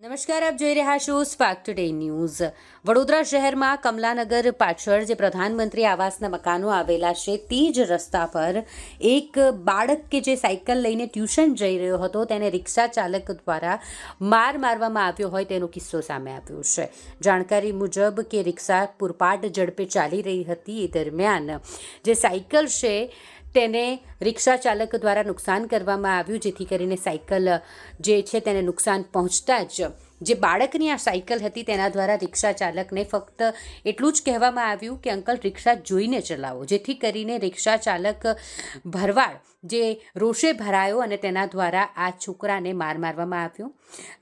નમસ્કાર, આપ જોઈ રહ્યા છો સ્પાર્ક ટુડે ન્યૂઝ। વડોદરા શહેરમાં કમલાનગર પાછળ જે પ્રધાનમંત્રી આવાસના મકાનો આવેલા છે તે જ રસ્તા પર એક બાળક કે જે સાયકલ લઈને ટ્યુશન જઈ રહ્યો હતો તેને રિક્ષા ચાલક દ્વારા મારવામાં આવ્યો હોય તેનો કિસ્સો સામે આવ્યો છે। જાણકારી મુજબ કે રિક્ષા પૂરપાટ ઝડપે ચાલી રહી હતી એ દરમિયાન જે સાયકલ છે તેને રિક્ષા ચાલક દ્વારા નુકસાન કરવામાં આવ્યું, જેથી કરીને સાયકલ જે છે તેને નુકસાન પહોંચતા જ જે બાળકની આ સાયકલ હતી તેના દ્વારા રિક્ષા ચાલકને ફક્ત એટલું જ કહેવામાં આવ્યું કે અંકલ રિક્ષા જોઈને ચલાવો, જેથી કરીને રિક્ષા ચાલક ભરવાડ જે રોષે ભરાયો અને તેના દ્વારા આ છોકરાને મારવામાં આવ્યો।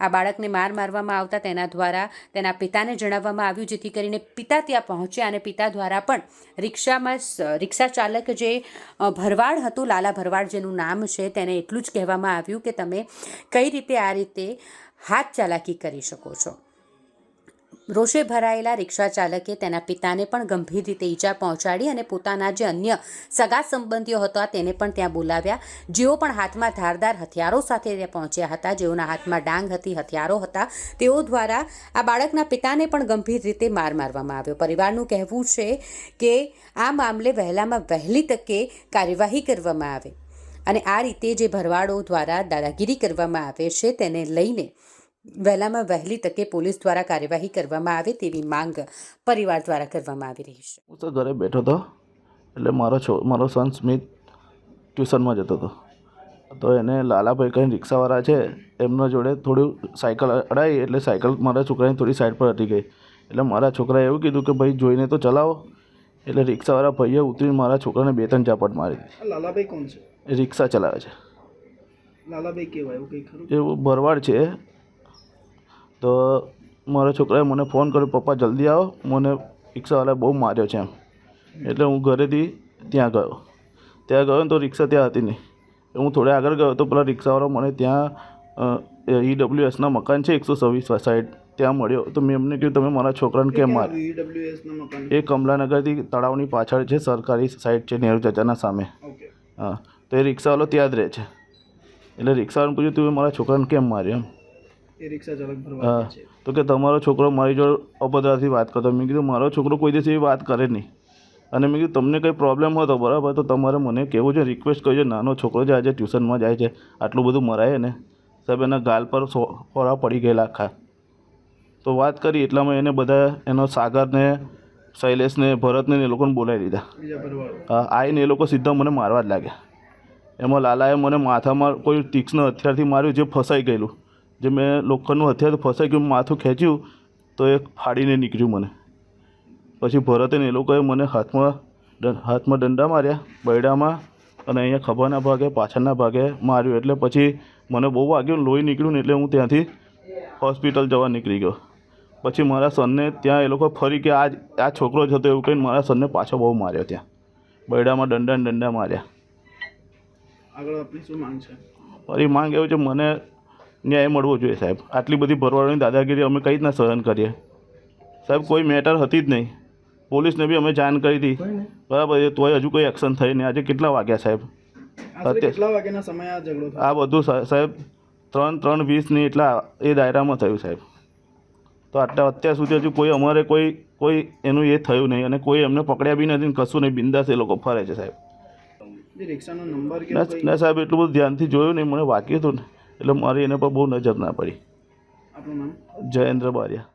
આ બાળકને મારવામાં આવતા તેના દ્વારા તેના પિતાને જણાવવામાં આવ્યું, જેથી કરીને પિતા ત્યાં પહોંચ્યા અને પિતા દ્વારા પણ રિક્ષા ચાલક જે ભરવાડ હતું, લાલા ભરવાડ જેનું નામ છે, તેને એટલું જ કહેવામાં આવ્યું કે તમે કઈ રીતે આ રીતે હાથ ચાલાકી કરી શકો છો। રોષે ભરાયેલા રિક્ષા ચાલકે તેના પિતાને પણ ગંભીર રીતે ઈજા પહોંચાડી અને પોતાના જે અન્ય સગા સંબંધીઓ હતા તેને પણ ત્યાં બોલાવ્યા, જેઓ પણ હાથમાં ધારદાર હથિયારો સાથે ત્યાં પહોંચ્યા હતા, જેઓના હાથમાં ડાંગ હતી, હથિયારો હતા। તેઓ દ્વારા આ બાળકના પિતાને પણ ગંભીર રીતે મારવામાં આવ્યો। પરિવારનું કહેવું છે કે આ મામલે વહેલામાં વહેલી તકે કાર્યવાહી કરવામાં આવે અને આ રીતે જે ભરવાડો દ્વારા દાદાગીરી કરવામાં આવે છે તેને લઈને વહેલામાં વહેલી તકે પોલીસ દ્વારા કાર્યવાહી કરવામાં આવે તેવી માંગ પરિવાર દ્વારા કરવામાં આવી રહી છે। હું તો ઘરે બેઠો હતો, એટલે મારો સન સ્મિત ટ્યુશનમાં જતો હતો, તો એને લાલાભાઈ કંઈ રિક્ષાવાળા છે એમના જોડે થોડું સાયકલ અડાવી, એટલે સાયકલ મારા છોકરાની થોડી સાઈડ પર હટી ગઈ, એટલે મારા છોકરાએ એવું કીધું કે ભાઈ જોઈને તો ચલાવો, એટલે રિક્ષાવાળા ભાઈએ ઉતરીને મારા છોકરાને 2-3 ઝાપટ મારી દીધી। લાલાભાઈ કોણ છે? એ રિક્ષા ચલાવે છે। લાલાભાઈ કેવાય એવું કંઈ ખરું? એવું ભરવાડ છે। તો મારા છોકરાએ મને ફોન કર્યો, પપ્પા જલ્દી આવો, મને રિક્ષાવાળાએ બહુ માર્યો છે એમ। એટલે હું ઘરેથી ત્યાં ગયો ને તો રિક્ષા ત્યાં હતી નહીં। હું થોડે આગળ ગયો તો પેલા રિક્ષાવાળો મને ત્યાં EWSના મકાન છે 126 સાઈડ ત્યાં મળ્યો, તો મેં એમને કીધું તમે મારા છોકરાને કેમ માર્યો? EWSના મકાન એ કમલાનગરથી તળાવની પાછળ છે, સરકારી સાઈડ છે, નેहरू ચાચાના સામે। હા, તો એ રિક્ષાવાળો ત્યાં જ રહે છે। એટલે રિક્ષાવાળાને પૂછ્યું તું મારા છોકરાને કેમ માર્યો એમ? એ રિક્ષા ચાલક ભરવા હા, તો કે તમારો છોકરો મારી જોડે અભદ્રતાથી વાત કરતો। મેં કીધું મારો છોકરો કોઈ દિવસ એવી વાત કરે નહીં, અને મેં કીધું તમને કંઈ પ્રોબ્લેમ હોય તો બરાબર, તો તમારે મને કહેવું છે, રિક્વેસ્ટ કરજો। નાનો છોકરો છે, આજે ટ્યુશનમાં જાય છે, આટલું બધું મરાય ને સાહેબ, એના ગાલ પર ફોડા પડી ગયેલા આખા। તો વાત કરી એટલામાં એને બધા એનો સાગરને, શૈલેષને, ભરતને એ લોકોને બોલાવી લીધા। હા, આવીને એ લોકો સીધા મને મારવા જ લાગ્યા। એમાં લાલાએ મને માથામાં કોઈ તીક્ષ્ણ હથિયારથી માર્યું, જે ફસાઈ ગયેલું, જે મેં લોખંડનું હથિયાર ફસાઈ ગયું, માથું ખેંચ્યું તો એ ફાડીને નીકળ્યું મને। પછી ભરતે ને એ લોકોએ મને હાથમાં દંડા માર્યા, બૈડામાં, અને અહીંયા ખભાના ભાગે, પાછળના ભાગે માર્યું। એટલે પછી મને બહુ વાગ્યું, લોહી નીકળ્યું ને એટલે હું ત્યાંથી હોસ્પિટલ જવા નીકળી ગયો। પછી મારા સનને ત્યાં એ લોકો ફરી કે આ છોકરો જ હતો એવું કહીને મારા સનને પાછો બહુ માર્યો, ત્યાં બૈડામાં દંડા માર્યા। આગળ આપની શું માંગ છે? મારી માંગ એવું છે, મને ન્યાય મળવો જોઈએ સાહેબ। આટલી બધી ભરવાડોની દાદાગીરી અમે કઈ રીતના સહન કરીએ સાહેબ? કોઈ મેટર હતી જ નહીં, પોલીસને બી અમે જાણ કરી હતી, બરાબર, એ તોય હજુ કોઈ એક્શન થઈ નહીં। આજે કેટલા વાગ્યા સાહેબ? કેટલા વાગ્યાના સમય આ ઝઘડો થયો? આ બધું સાહેબ 3:20 એટલા એ દાયરામાં થયું સાહેબ। તો અત્યાર સુધી હજુ કોઈ અમારે કોઈ એનું એ થયું નહીં, અને કોઈ એમને પકડ્યા બી નથી, કશું નહીં, બિંદાસ એ લોકો ફરે છે સાહેબ। રિક્ષાનો નંબર ના સાહેબ, એટલું બધું ધ્યાનથી જોયું નહીં, મને વાગ્યું હતું ને એટલે મારી એને પર બહુ નજર ના પડી। આપનું નામ? જયેન્દ્ર બારિયા।